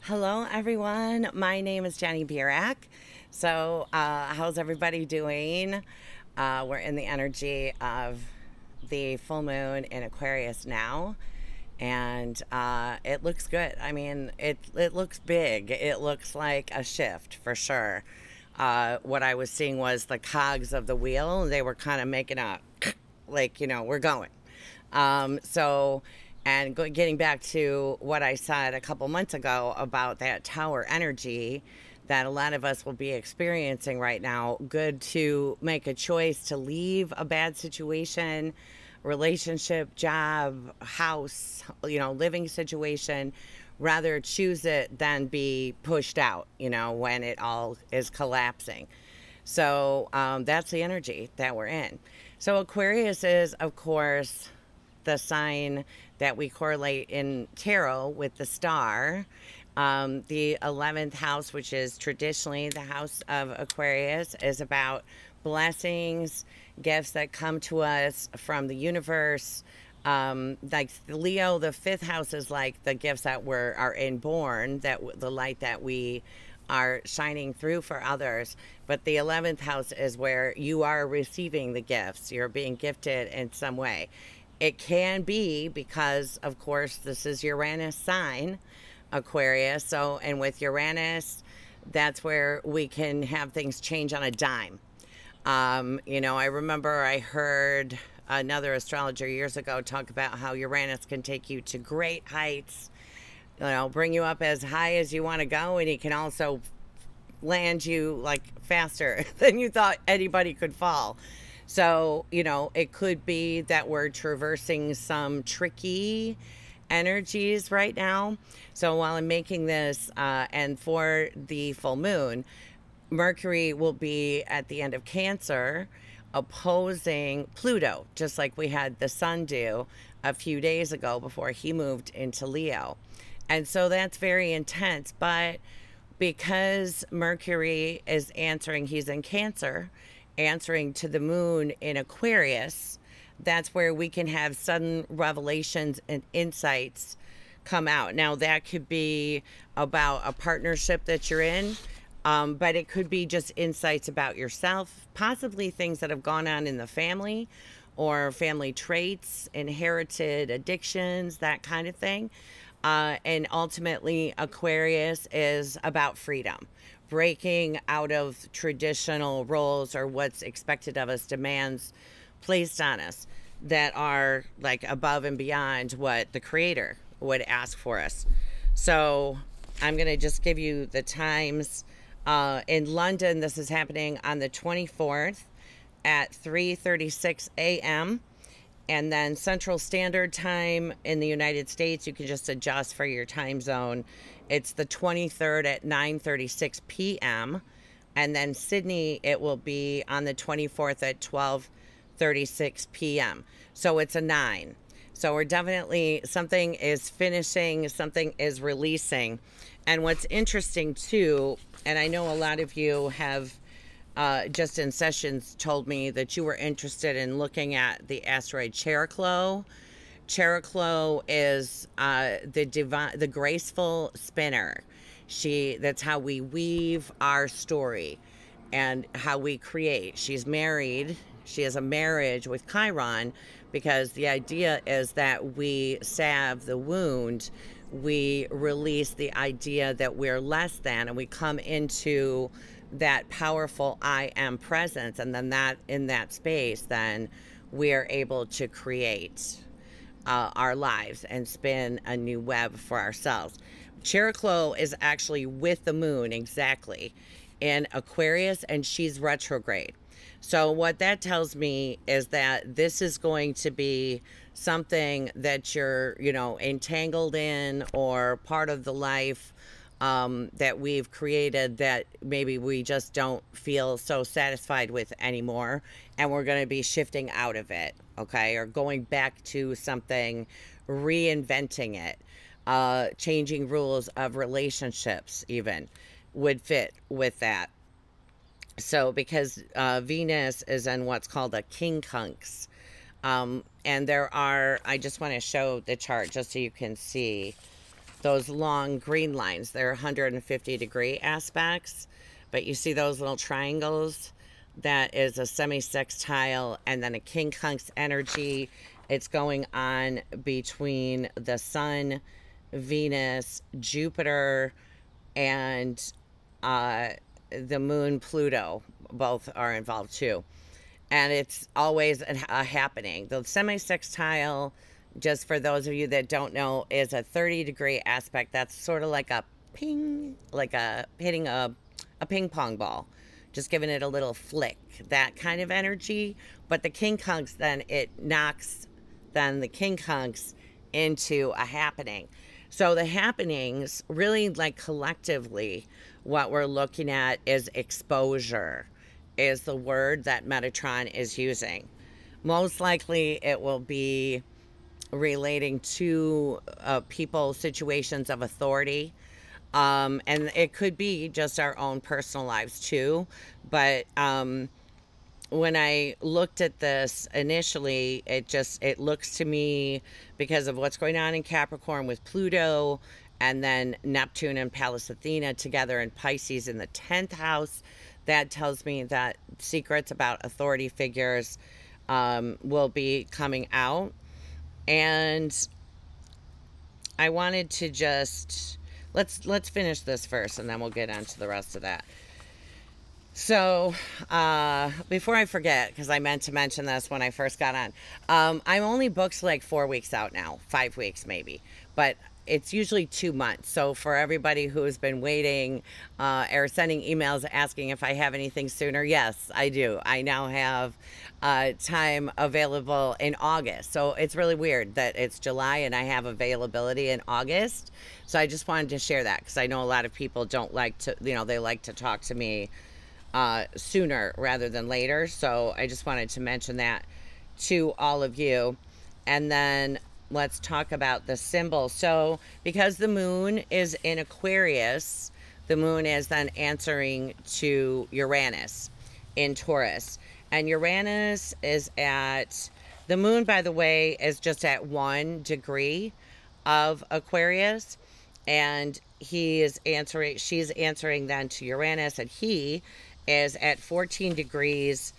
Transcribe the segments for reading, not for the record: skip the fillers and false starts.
Hello, everyone. My name is Jenny B. So, how's everybody doing? We're in the energy of the full moon in Aquarius now, and it looks good. I mean, it looks big. It looks like a shift for sure. What I was seeing was the cogs of the wheel. They were kind of making a like, we're going. So, and getting back to what I said a couple months ago about that tower energy that a lot of us will be experiencing right now, good to make a choice to leave a bad situation, relationship, job, house, living situation, rather choose it than be pushed out, when it all is collapsing. So that's the energy that we're in. So Aquarius is, of course, the sign that we correlate in tarot with the star. The 11th house, which is traditionally the house of Aquarius, is about blessings, gifts that come to us from the universe. Like Leo, the 5th house is like the gifts that are inborn, that the light that we are shining through for others. But the 11th house is where you are receiving the gifts. You're being gifted in some way. It can be because, of course, this is Uranus sign, Aquarius. So, and with Uranus, that's where we can have things change on a dime. I remember I heard another astrologer years ago talk about how Uranus can take you to great heights, bring you up as high as you want to go, and he can also land you like faster than you thought anybody could fall. So, it could be that we're traversing some tricky energies right now. So while I'm making this, and for the full moon, Mercury will be at the end of Cancer, opposing Pluto, just like we had the sun do a few days ago before he moved into Leo. And so that's very intense. But because Mercury is answering, he's in Cancer, answering to the moon in Aquarius, that's where we can have sudden revelations and insights come out. Now, that could be about a partnership that you're in, but it could be just insights about yourself, possibly things that have gone on in the family or family traits, inherited addictions, that kind of thing. And ultimately, Aquarius is about freedom, breaking out of traditional roles or what's expected of us, demands placed on us that are like above and beyond what the Creator would ask for us. So I'm going to just give you the times. In London, this is happening on the 24th at 3:36 a.m. And then Central Standard Time in the United States, you can just adjust for your time zone. It's the 23rd at 9:36 p.m. And then Sydney, it will be on the 24th at 12:36 p.m. So it's a 9. So we're definitely, something is finishing, something is releasing. And what's interesting too, and I know a lot of you have just in sessions told me that you were interested in looking at the asteroid Chariklo. Chariklo is the graceful spinner. That's how we weave our story and how we create. She's married. She has a marriage with Chiron because the idea is that we salve the wound. We release the idea that we're less than, and we come into that powerful I am presence, and then that in that space, then we are able to create our lives and spin a new web for ourselves. Chariklo is actually with the moon exactly in Aquarius, and she's retrograde. So what that tells me is that this is going to be something that you're, entangled in, or part of the life that we've created that maybe we just don't feel so satisfied with anymore, and we're going to be shifting out of it, okay, or going back to something, reinventing it, changing rules of relationships even would fit with that. So because Venus is in what's called a quincunx, and I just want to show the chart just so you can see those long green lines. They're 150-degree aspects, but you see those little triangles? That is a semi-sextile, and then a quincunx energy. It's going on between the Sun, Venus, Jupiter, and the Moon, Pluto. Both are involved too. And it's always a happening. The semi-sextile, just for those of you that don't know, is a 30-degree aspect. That's sort of like a ping, like hitting a ping pong ball. Just giving it a little flick, that kind of energy. But the quincunx, then it knocks the quincunx into a happening. So the happenings, really, like, collectively, what we're looking at is exposure, is the word that Metatron is using. Most likely it will be relating to people, situations of authority. And it could be just our own personal lives too. But when I looked at this initially, it looks to me, because of what's going on in Capricorn with Pluto, and then Neptune and Pallas Athena together in Pisces in the 10th house, that tells me that secrets about authority figures will be coming out. And I wanted to just... Let's finish this first, and then we'll get on to the rest of that. So, before I forget, because I meant to mention this when I first got on, I'm only booked like 4 weeks out now, 5 weeks maybe, but it's usually 2 months. So for everybody who's been waiting or sending emails asking if I have anything sooner, yes, I do. I now have time available in August. So it's really weird that it's July and I have availability in August. So I just wanted to share that, because I know a lot of people don't like to, they like to talk to me sooner rather than later. So I just wanted to mention that to all of you. And then let's talk about the symbol. So because the moon is in Aquarius, the moon is then answering to Uranus in Taurus. And Uranus is at, the moon, by the way, is just at 1 degree of Aquarius. And she's answering then to Uranus, and he is at 14 degrees,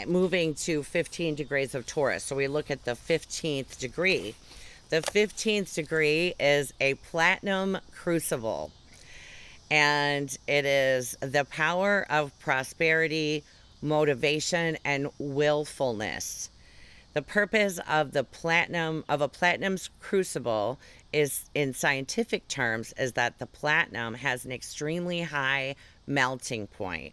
moving to 15 degrees of Taurus. So we look at the 15th degree. The 15th degree is a platinum crucible, and it is the power of prosperity, motivation, and willfulness. The purpose of a platinum's crucible is, in scientific terms, is that the platinum has an extremely high melting point,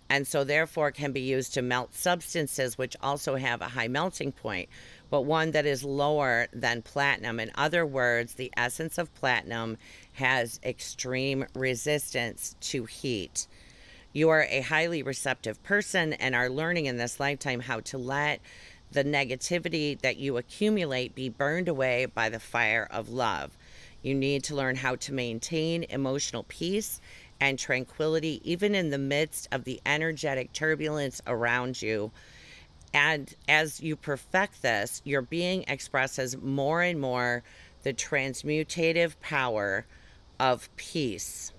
and so therefore can be used to melt substances which also have a high melting point, but one that is lower than platinum. In other words, the essence of platinum has extreme resistance to heat. You are a highly receptive person and are learning in this lifetime how to let the negativity that you accumulate be burned away by the fire of love. You need to learn how to maintain emotional peace and tranquility even in the midst of the energetic turbulence around you. And as you perfect this, your being expresses more and more the transmutative power of peace.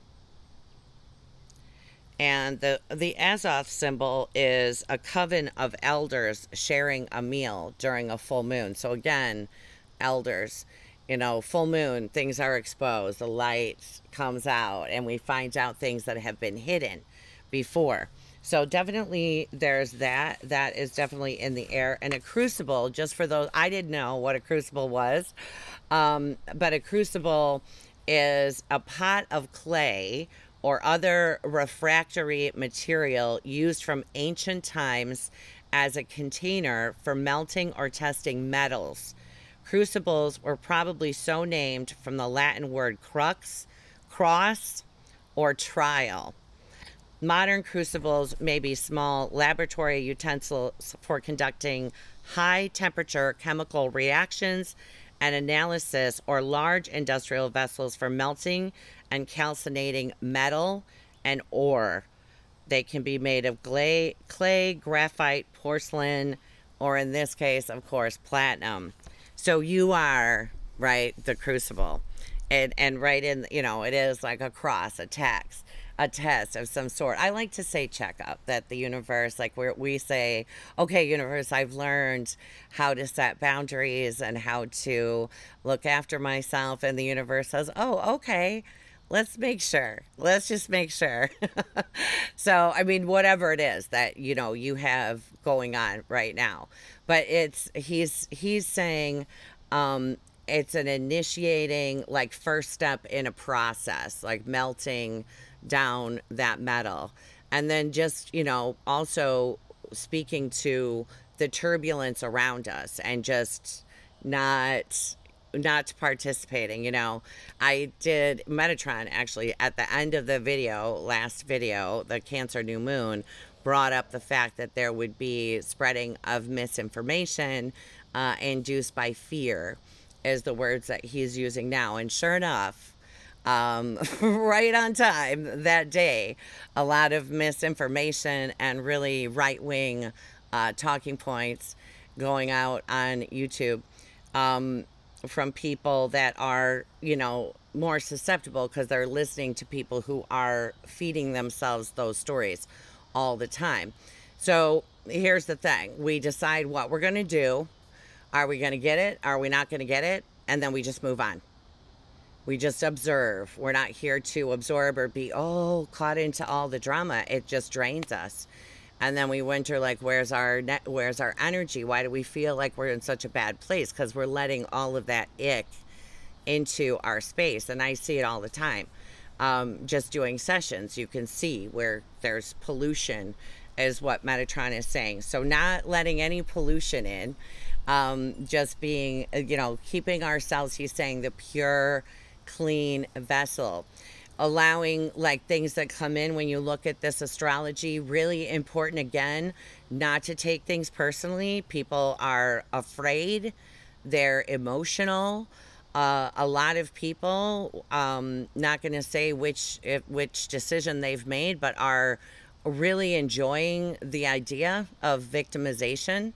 And the Azoth symbol is a coven of elders sharing a meal during a full moon. So again, elders, full moon, things are exposed, the light comes out, and we find out things that have been hidden before. So definitely there's that. That is definitely in the air. And a crucible, just for those, I didn't know what a crucible was, but a crucible is a pot of clay or other refractory material used from ancient times as a container for melting or testing metals. Crucibles were probably so named from the Latin word crux, cross, or trial. Modern crucibles may be small laboratory utensils for conducting high temperature chemical reactions and analysis, or large industrial vessels for melting and calcinating metal and ore. They can be made of clay, graphite, porcelain, or in this case, of course, platinum. So you are, right, the crucible. and right in, you know, it is like a cross, a test of some sort. I like to say checkup, that the universe, like we say, okay, universe, I've learned how to set boundaries and how to look after myself. And the universe says, oh, okay, let's make sure. Let's just make sure. So, I mean, whatever it is that, you know, you have going on right now. But he's saying, it's an initiating, like, first step in a process, like melting down that metal. And then just, you know, also speaking to the turbulence around us and just not participating. You know, I did Metatron actually at the end of the video, last video, the Cancer new moon, brought up the fact that there would be spreading of misinformation induced by fear, is the words that he's using now. And sure enough, right on time that day, a lot of misinformation and really right-wing talking points going out on YouTube, from people that are, you know, more susceptible because they're listening to people who are feeding themselves those stories all the time. So here's the thing. We decide what we're going to do. Are we going to get it? Are we not going to get it? And then we just move on. We just observe. We're not here to absorb or be, caught into all the drama. It just drains us. And then we wonder, like, where's our energy? Why do we feel like we're in such a bad place? Because we're letting all of that ick into our space. And I see it all the time. Just doing sessions, you can see where there's pollution, is what Metatron is saying. So not letting any pollution in, just being, you know, keeping ourselves, he's saying, the pure, clean vessel. Allowing, like, things that come in when you look at this astrology, really important, again, not to take things personally. People are afraid, they're emotional. A lot of people, not going to say which decision they've made, but are really enjoying the idea of victimization.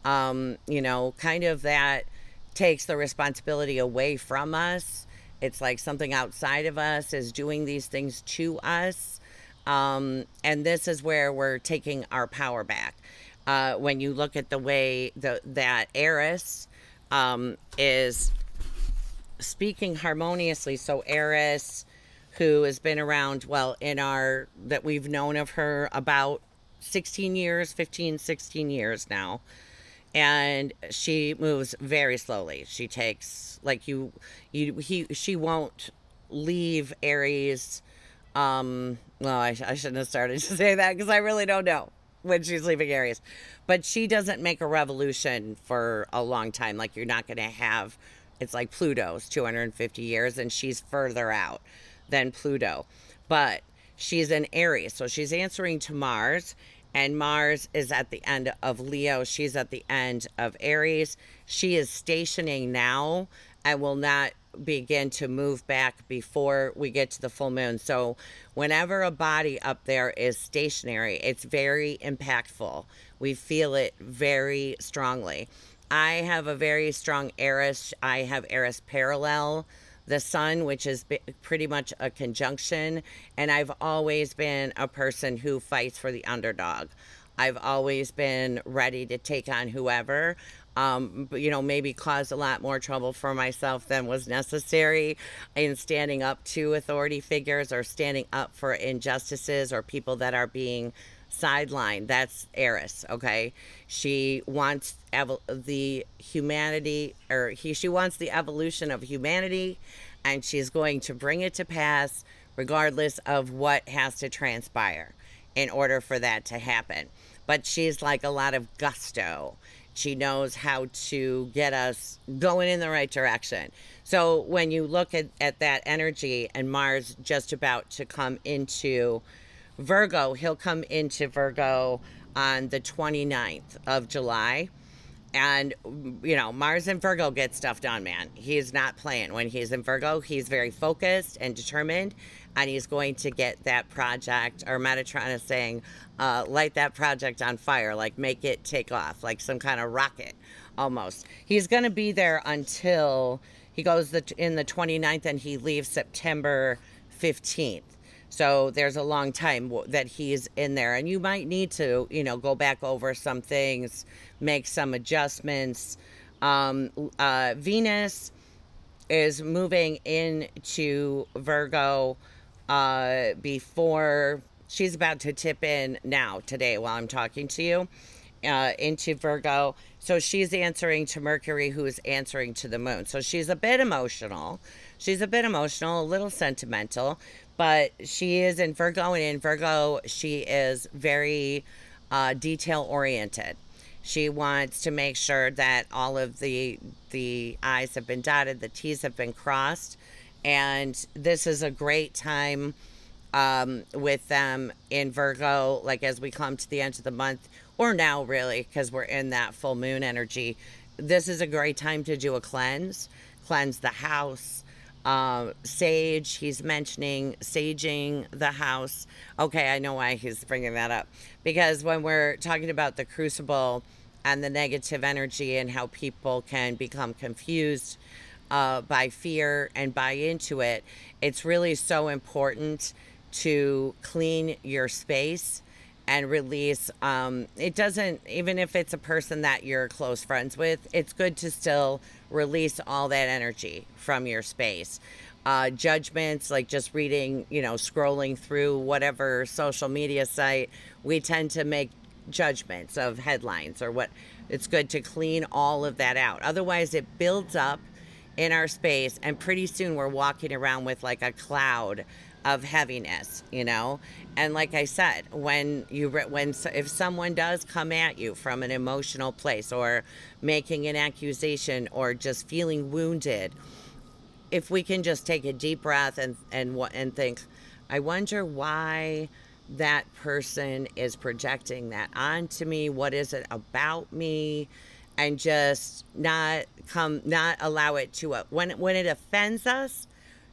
You know, kind of that takes the responsibility away from us. It's like something outside of us is doing these things to us. And this is where we're taking our power back. When you look at the way that Eris is speaking harmoniously. So Eris, who has been around, well, that we've known of her about 16 years now. And she moves very slowly. She takes, like, she won't leave Aries. Well, I shouldn't have started to say that because I really don't know when she's leaving Aries. But she doesn't make a revolution for a long time. Like, you're not going to have, it's like Pluto's 250 years, and she's further out than Pluto. But she's in Aries, so she's answering to Mars. And Mars is at the end of Leo. She's at the end of Aries. She is stationing now and will not begin to move back before we get to the full moon. So whenever a body up there is stationary, it's very impactful. We feel it very strongly. I have a very strong Eris. I have Eris parallel the sun, which is pretty much a conjunction. And I've always been a person who fights for the underdog. I've always been ready to take on whoever, but, you know, maybe cause a lot more trouble for myself than was necessary in standing up to authority figures or standing up for injustices or people that are being sidelined. That's Eris, okay? She wants the humanity, or she wants the evolution of humanity, and she's going to bring it to pass regardless of what has to transpire in order for that to happen. But she's like a lot of gusto. She knows how to get us going in the right direction. So when you look at that energy, and Mars just about to come into Virgo, he'll come into Virgo on the 29th of July. And, you know, Mars in Virgo gets stuff done, man. He's not playing. When he's in Virgo, he's very focused and determined, and he's going to get that project, or Metatron is saying, light that project on fire, like make it take off, like some kind of rocket almost. He's going to be there until He goes in the 29th and he leaves September 15th. So there's a long time that he's in there, and you might need to, go back over some things, make some adjustments. Venus is moving into Virgo before she's about to tip in now today while I'm talking to you into Virgo. So she's answering to Mercury, who's answering to the moon. So she's a bit emotional. A little sentimental, but she is in Virgo, and in Virgo, she is very detail oriented. She wants to make sure that all of the I's have been dotted, the T's have been crossed, and this is a great time with them in Virgo, like as we come to the end of the month, or now really, because we're in that full moon energy. This is a great time to do a cleanse the house. Sage, he's mentioning saging the house. Okay, I know why he's bringing that up. Because when we're talking about the crucible and the negative energy and how people can become confused by fear and buy into it, it's really so important to clean your space and release. It doesn't, even if it's a person that you're close friends with, it's good to still release all that energy from your space. Judgments, like just reading, scrolling through whatever social media site, we tend to make judgments of headlines or what. It's good to clean all of that out. Otherwise, it builds up in our space, and pretty soon we're walking around with like a cloud of heaviness, And like I said, if someone does come at you from an emotional place, or making an accusation, or just feeling wounded, if we can just take a deep breath and think, I wonder why that person is projecting that onto me. What is it about me? And just not allow it to, when it offends us,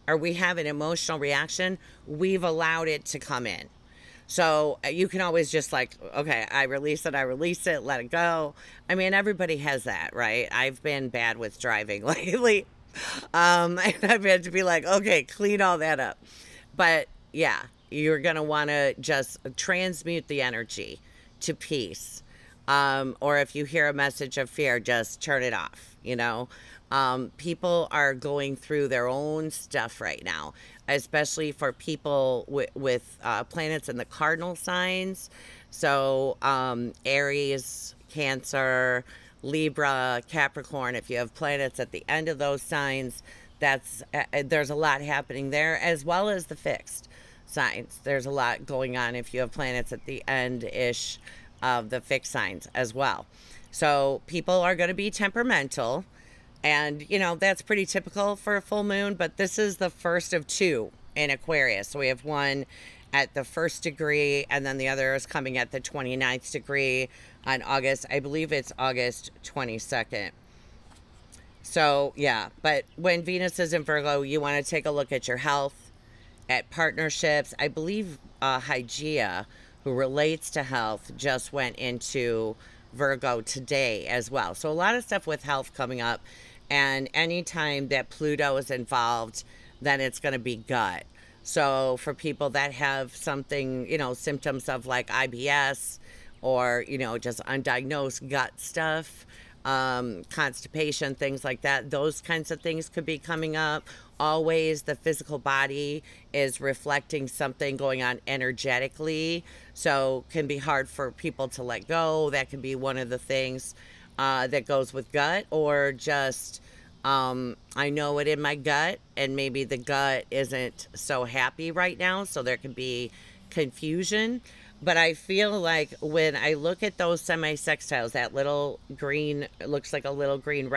or we have an emotional reaction, we've allowed it to come in. So you can always just like, okay, I release it, let it go. I mean, everybody has that, right? I've been bad with driving lately. And I've had to be like, okay, clean all that up. But yeah, you're going to want to just transmute the energy to peace. Or if you hear a message of fear, just turn it off, People are going through their own stuff right now, especially for people with planets in the cardinal signs. So Aries, Cancer, Libra, Capricorn, if you have planets at the end of those signs, there's a lot happening there, as well as the fixed signs. There's a lot going on if you have planets at the end-ish of the fixed signs as well. So people are going to be temperamental. And, that's pretty typical for a full moon, but this is the first of two in Aquarius. So we have one at the 1st degree, and then the other is coming at the 29th degree on August. I believe it's August 22nd. So, yeah, but when Venus is in Virgo, you want to take a look at your health, at partnerships. I believe Hygeia, who relates to health, just went into Virgo today as well. So a lot of stuff with health coming up. And anytime that Pluto is involved, then it's going to be gut. So for people that have something, symptoms of like IBS, or, just undiagnosed gut stuff, constipation, things like that, those kinds of things could be coming up. Always the physical body is reflecting something going on energetically, so can be hard for people to let go. That can be one of the things that goes with gut, or just I know it in my gut, and maybe the gut isn't so happy right now, so there can be confusion. But I feel like when I look at those semi-sextiles, that little green, it looks like a little green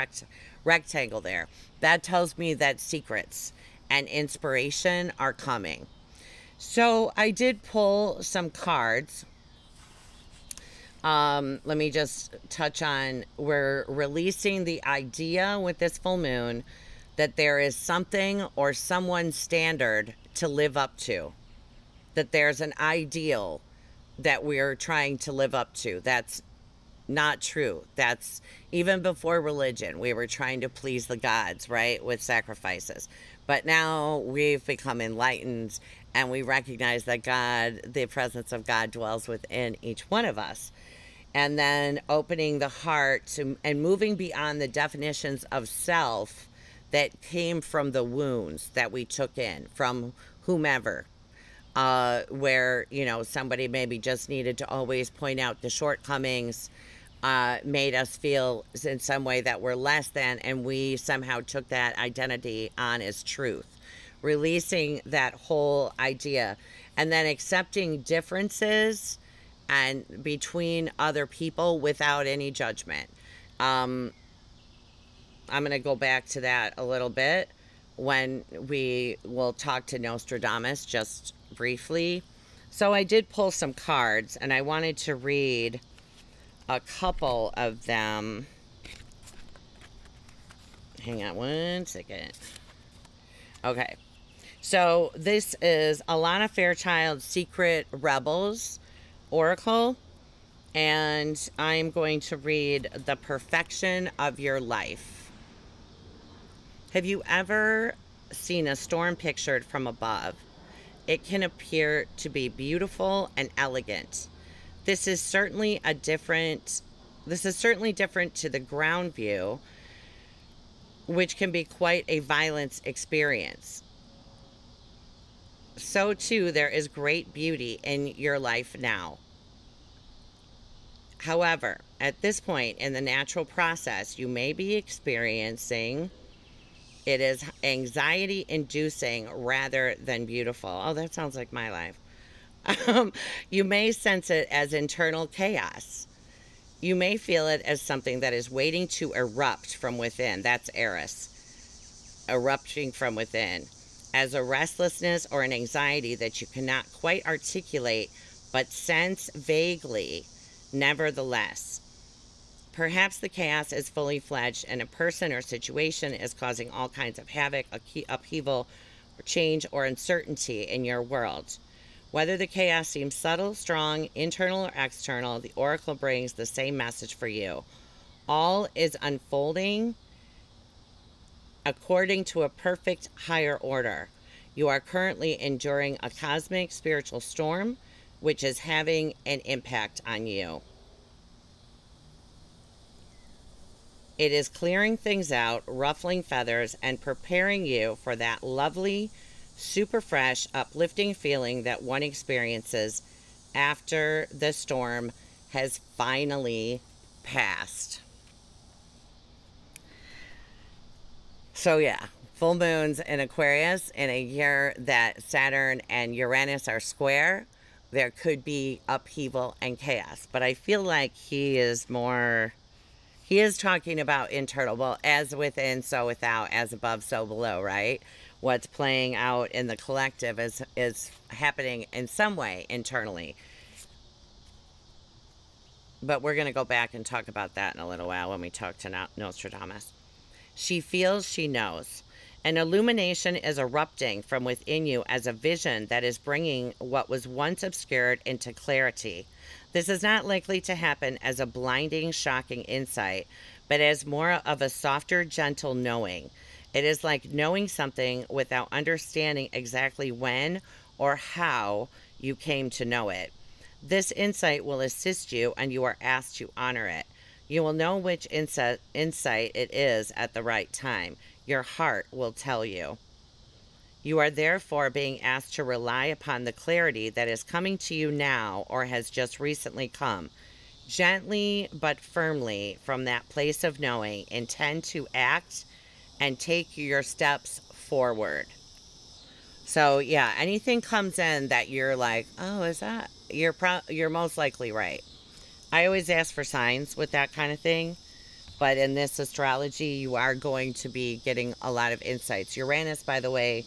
rectangle there, that tells me that secrets and inspiration are coming. So I did pull some cards. Let me just touch on, we're releasing the idea with this full moon that there is something or someone's standard to live up to, that there's an ideal that we're trying to live up to. That's not true. That's even before religion. We were trying to please the gods, right, with sacrifices. But now we've become enlightened and we recognize that God, the presence of God, dwells within each one of us. And then opening the heart to, and moving beyond the definitions of self that came from the wounds that we took in from whomever. Where, you know, somebody maybe just needed to always point out the shortcomings, made us feel in some way that we're less than, and we somehow took that identity on as truth. Releasing that whole idea and then accepting differences and between other people without any judgment. I'm going to go back to that a little bit when we will talk to Nostradamus just briefly. So I did pull some cards and I wanted to read a couple of them. Hang on one second. Okay. So this is Alana Fairchild's Secret Rebels Oracle. And I'm going to read The Perfection of Your Life. Have you ever seen a storm pictured from above? It can appear to be beautiful and elegant. This is certainly different to the ground view, which can be quite a violent experience. So too, there is great beauty in your life now. However, at this point in the natural process, you may be experiencing it is anxiety-inducing rather than beautiful. Oh, that sounds like my life. You may sense it as internal chaos. You may feel it as something that is waiting to erupt from within. That's Eris. Erupting from within. As a restlessness or an anxiety that you cannot quite articulate, but sense vaguely, nevertheless. Perhaps the chaos is fully fledged and a person or situation is causing all kinds of havoc, upheaval, or change or uncertainty in your world. Whether the chaos seems subtle, strong, internal, or external, the oracle brings the same message for you. All is unfolding according to a perfect higher order. You are currently enduring a cosmic spiritual storm, which is having an impact on you. It is clearing things out, ruffling feathers, and preparing you for that lovely, super fresh, uplifting feeling that one experiences after the storm has finally passed. So yeah, full moons in Aquarius in a year that Saturn and Uranus are square. There could be upheaval and chaos, but I feel like he is talking about internal, well, as within, so without, as above, so below, right? What's playing out in the collective is happening in some way internally. But we're going to go back and talk about that in a little while when we talk to Nostradamus. She feels she knows. An illumination is erupting from within you as a vision that is bringing what was once obscured into clarity. This is not likely to happen as a blinding, shocking insight, but as more of a softer, gentle knowing. It is like knowing something without understanding exactly when or how you came to know it. This insight will assist you, and you are asked to honor it. You will know which insight it is at the right time. Your heart will tell you. You are therefore being asked to rely upon the clarity that is coming to you now or has just recently come. Gently but firmly from that place of knowing, intend to act and take your steps forward. So yeah, anything comes in that you're like, oh, is that? You're most likely right. I always ask for signs with that kind of thing. But in this astrology, you are going to be getting a lot of insights. Uranus, by the way,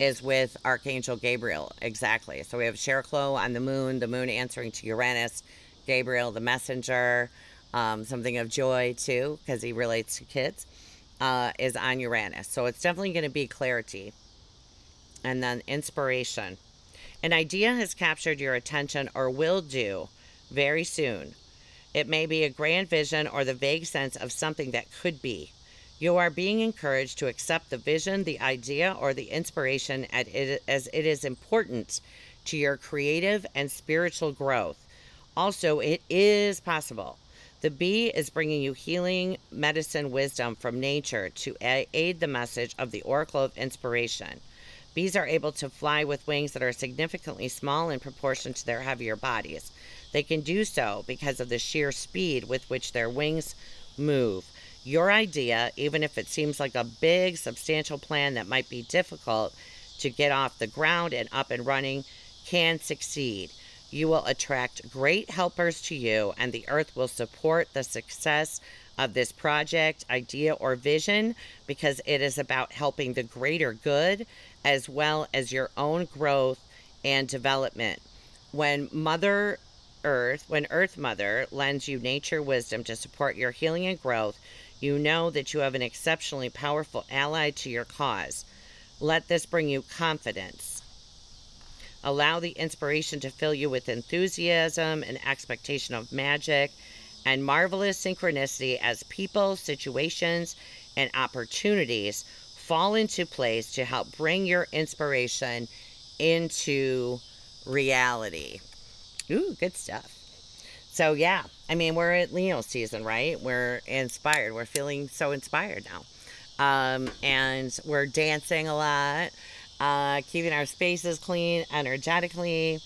is with Archangel Gabriel. Exactly. So we have Cheroklo on the moon answering to Uranus, Gabriel, the messenger, something of joy too, because he relates to kids, is on Uranus. So it's definitely going to be clarity. And then inspiration. An idea has captured your attention or will do very soon. It may be a grand vision or the vague sense of something that could be. You are being encouraged to accept the vision, the idea, or the inspiration as it is important to your creative and spiritual growth. Also, it is possible. The bee is bringing you healing, medicine, wisdom from nature to aid the message of the oracle of inspiration. Bees are able to fly with wings that are significantly small in proportion to their heavier bodies. They can do so because of the sheer speed with which their wings move. Your idea, even if it seems like a big, substantial plan that might be difficult to get off the ground and up and running, can succeed. You will attract great helpers to you, and the earth will support the success of this project, idea, or vision because it is about helping the greater good as well as your own growth and development. When Earth Mother lends you nature wisdom to support your healing and growth, you know that you have an exceptionally powerful ally to your cause. Let this bring you confidence. Allow the inspiration to fill you with enthusiasm and expectation of magic and marvelous synchronicity as people, situations, and opportunities fall into place to help bring your inspiration into reality. Ooh, good stuff. So yeah, I mean, we're at Leo season, right? We're inspired. We're feeling so inspired now. And we're dancing a lot, keeping our spaces clean energetically.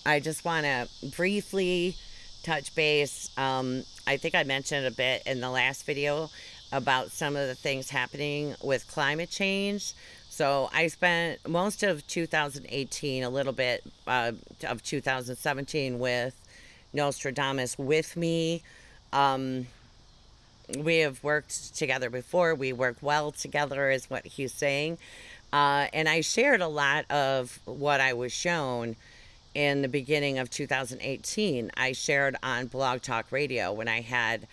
I just want to briefly touch base. I think I mentioned a bit in the last video about some of the things happening with climate change. So I spent most of 2018, a little bit of 2017 with Nostradamus with me. We have worked together before. We work well together is what he's saying. And I shared a lot of what I was shown in the beginning of 2018. I shared on Blog Talk Radio when I had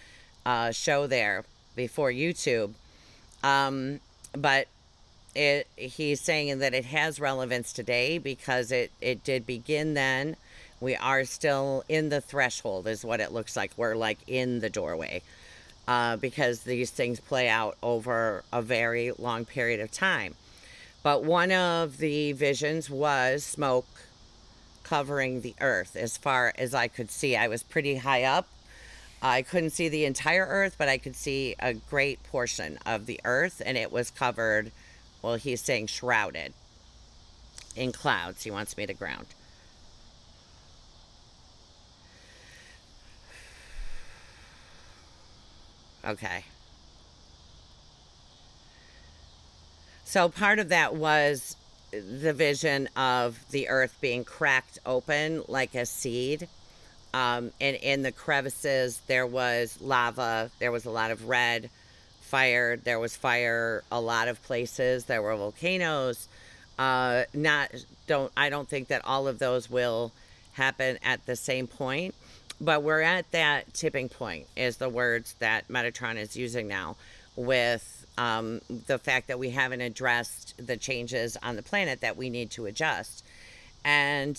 a show there before YouTube. But he's saying that it has relevance today because it did begin then. We are still in the threshold is what it looks like. We're like in the doorway because these things play out over a very long period of time. But one of the visions was smoke covering the earth as far as I could see. I was pretty high up. I couldn't see the entire earth, but I could see a great portion of the earth, and it was covered, well, he's saying shrouded in clouds. He wants me to ground. Okay. So part of that was the vision of the earth being cracked open like a seed. And in the crevices, there was lava. There was a lot of red fire. There was fire a lot of places. There were volcanoes. I don't think that all of those will happen at the same point. But we're at that tipping point is the words that Metatron is using now with the fact that we haven't addressed the changes on the planet that we need to adjust. And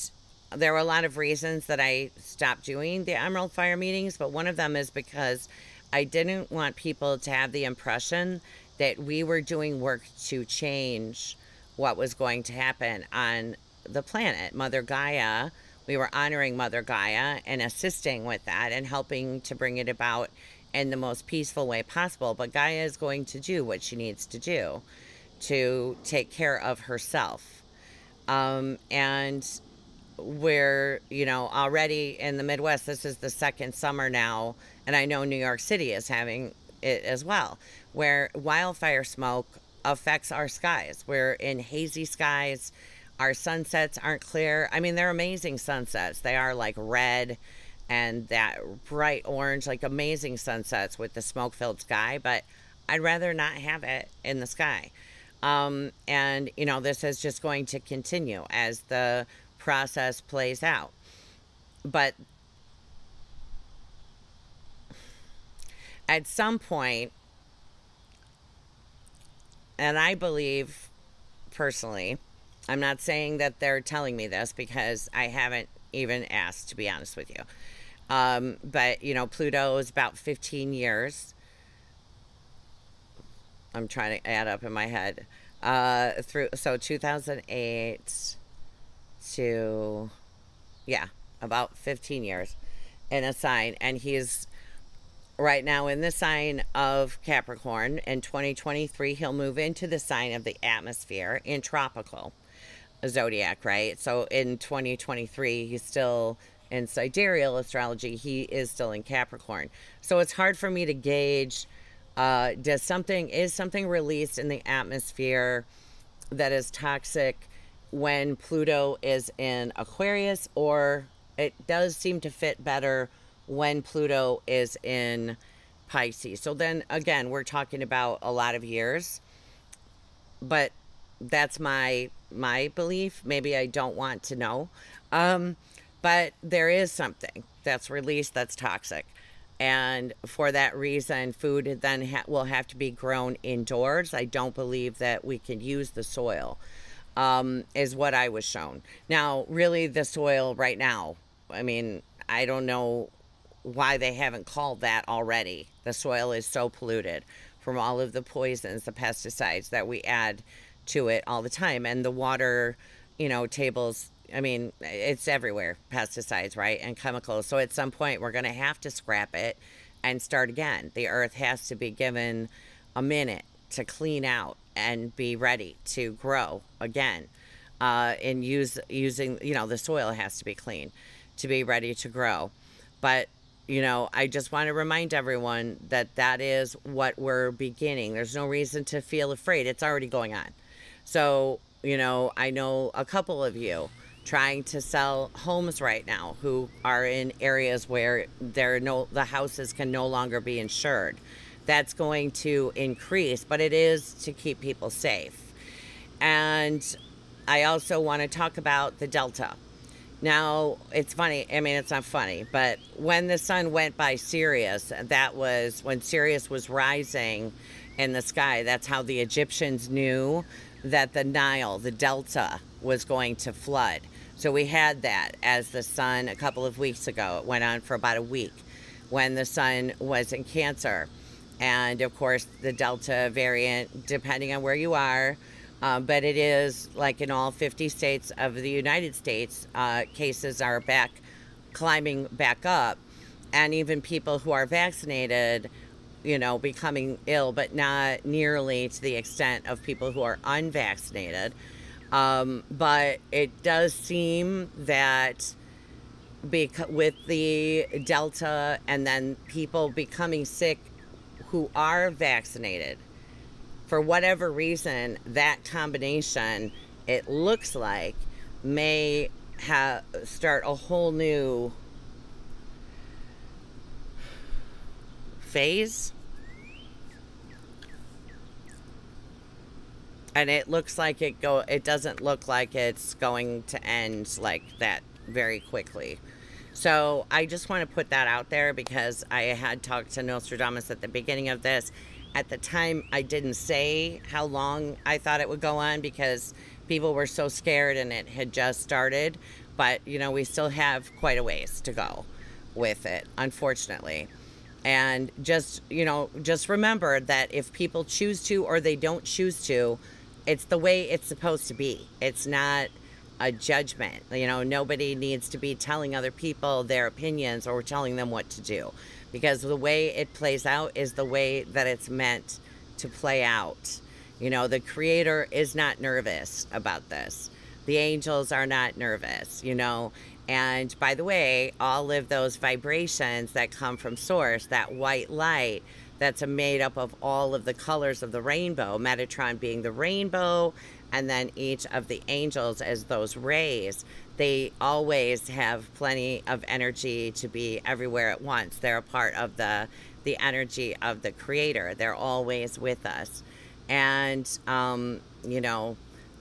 there were a lot of reasons that I stopped doing the Emerald Fire meetings, but one of them is because I didn't want people to have the impression that we were doing work to change what was going to happen on the planet. Mother Gaia, we were honoring Mother Gaia and assisting with that and helping to bring it about in the most peaceful way possible. But Gaia is going to do what she needs to do to take care of herself. And we're, already in the Midwest, this is the second summer now, and I know New York City is having it as well, where wildfire smoke affects our skies. We're in hazy skies. Our sunsets aren't clear. I mean, they're amazing sunsets. They are like red and that bright orange, like amazing sunsets with the smoke-filled sky, but I'd rather not have it in the sky. And, this is just going to continue as the process plays out. But at some point, and I believe personally, I'm not saying that they're telling me this because I haven't even asked, to be honest with you. But, you know, Pluto is about 15 years. I'm trying to add up in my head. So 2008 to, yeah, about 15 years in a sign. And he's right now in the sign of Capricorn. In 2023, he'll move into the sign of the atmosphere in tropical zodiac, right? So in 2023, he's still in sidereal astrology. He is still in Capricorn. So it's hard for me to gauge, is something released in the atmosphere that is toxic when Pluto is in Aquarius, or it does seem to fit better when Pluto is in Pisces. So then again, we're talking about a lot of years, but that's my belief. Maybe I don't want to know. But there is something that's released that's toxic. And for that reason, food then will have to be grown indoors. I don't believe that we can use the soil, is what I was shown. Now, really, the soil right now, I mean, I don't know why they haven't called that already. The soil is so polluted from all of the poisons, the pesticides that we add to it all the time. And the water, you know, tables, I mean, it's everywhere, pesticides, right? And chemicals. So at some point, we're going to have to scrap it and start again. The earth has to be given a minute to clean out and be ready to grow again. And using, you know, the soil has to be clean to be ready to grow. But, you know, I just want to remind everyone that that is what we're beginning. There's no reason to feel afraid. It's already going on. So, you know, I know a couple of you trying to sell homes right now who are in areas where the houses can no longer be insured. That's going to increase, but it is to keep people safe. And I also want to talk about the Delta. Now, it's funny. I mean, it's not funny, but when the sun went by Sirius, that was when Sirius was rising in the sky. That's how the Egyptians knew that the Nile, the Delta, was going to flood. So we had that as the sun a couple of weeks ago. It went on for about a week when the sun was in Cancer. And of course, the Delta variant, depending on where you are, but it is like in all 50 states of the United States, cases are climbing back up. And even people who are vaccinated, you know, becoming ill, but not nearly to the extent of people who are unvaccinated. But it does seem that with the Delta and then people becoming sick who are vaccinated, for whatever reason, that combination, it looks like, may start a whole new phase. And it looks like it doesn't look like it's going to end like that very quickly. So I just want to put that out there because I had talked to Nostradamus at the beginning of this. At the time, I didn't say how long I thought it would go on because people were so scared and it had just started. But, you know, we still have quite a ways to go with it, unfortunately. And just, you know, just remember that if people choose to or they don't choose to, it's the way it's supposed to be. It's not a judgment. You know, nobody needs to be telling other people their opinions or telling them what to do. Because the way it plays out is the way that it's meant to play out. You know, the Creator is not nervous about this. The angels are not nervous, you know. And by the way, all of those vibrations that come from Source, that white light that's made up of all of the colors of the rainbow, Metatron being the rainbow, and then each of the angels as those rays, they always have plenty of energy to be everywhere at once. They're a part of the energy of the Creator. They're always with us. And, you know,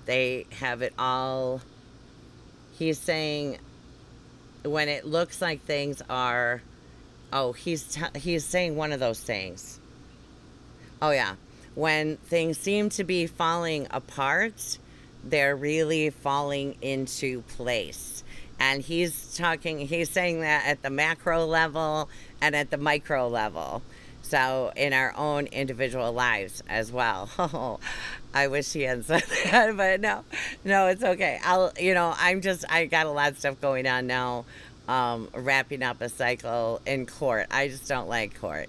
they have it all. He's saying when it looks like things are, oh, he's saying one of those things. Oh, yeah. When things seem to be falling apart, they're really falling into place. And he's saying that at the macro level and at the micro level. So in our own individual lives as well. Oh, I wish he had said that, but no, it's okay. I got a lot of stuff going on now, wrapping up a cycle in court. I just don't like court,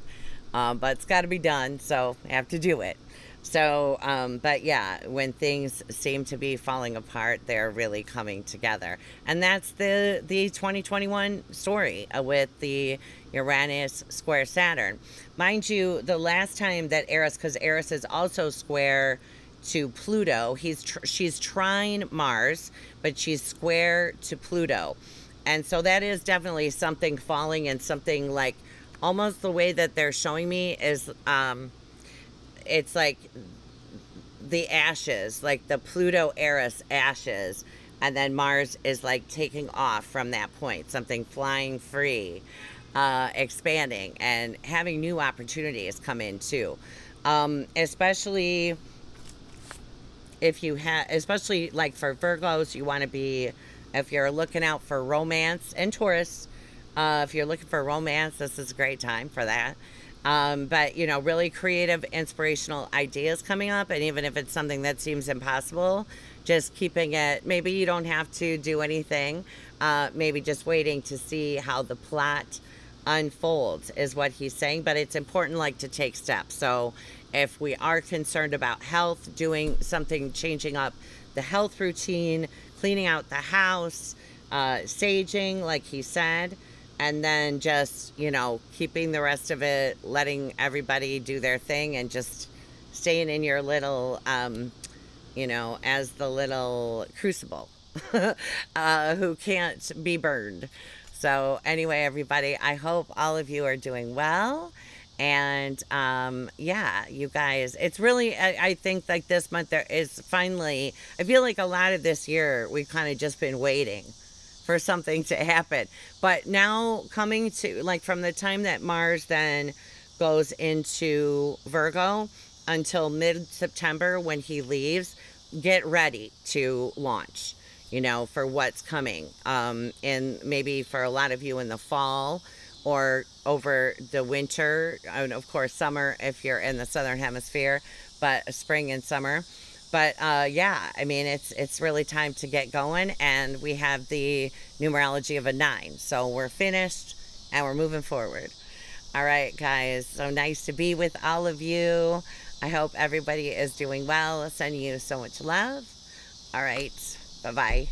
but it's got to be done, so I have to do it. So, but yeah, when things seem to be falling apart, they're really coming together. And that's the 2021 story with the Uranus square Saturn. Mind you, the last time that Eris, because Eris is also square to Pluto, she's trine Mars, but she's square to Pluto. And so that is definitely something falling, and something like almost the way that they're showing me is, it's like the ashes, like the Pluto Eris ashes, and then Mars is like taking off from that point, something flying free, expanding and having new opportunities come in too. Especially if you have, especially like for Virgos, you want to be, if you're looking out for romance, and Taurus, if you're looking for romance, this is a great time for that. But, really creative, inspirational ideas coming up. And even if it's something that seems impossible, just keeping it, maybe you don't have to do anything. Maybe just waiting to see how the plot unfolds is what he's saying. But it's important, like, to take steps. So if we are concerned about health, doing something, changing up the health routine, cleaning out the house, saging, like he said, and then just, keeping the rest of it, letting everybody do their thing, and just staying in your little, as the little crucible who can't be burned. So anyway, everybody, I hope all of you are doing well. And yeah, you guys, it's really, I think like this month there is finally, I feel like a lot of this year we've kind of just been waiting for something to happen. But now coming to, like, from the time that Mars then goes into Virgo until mid-September when he leaves, get ready to launch, for what's coming. And maybe for a lot of you in the fall or over the winter, and of course summer if you're in the southern hemisphere, but spring and summer. But yeah, I mean, it's really time to get going, and we have the numerology of a 9. So we're finished and we're moving forward. All right, guys, so nice to be with all of you. I hope everybody is doing well. Sending you so much love. All right, bye-bye.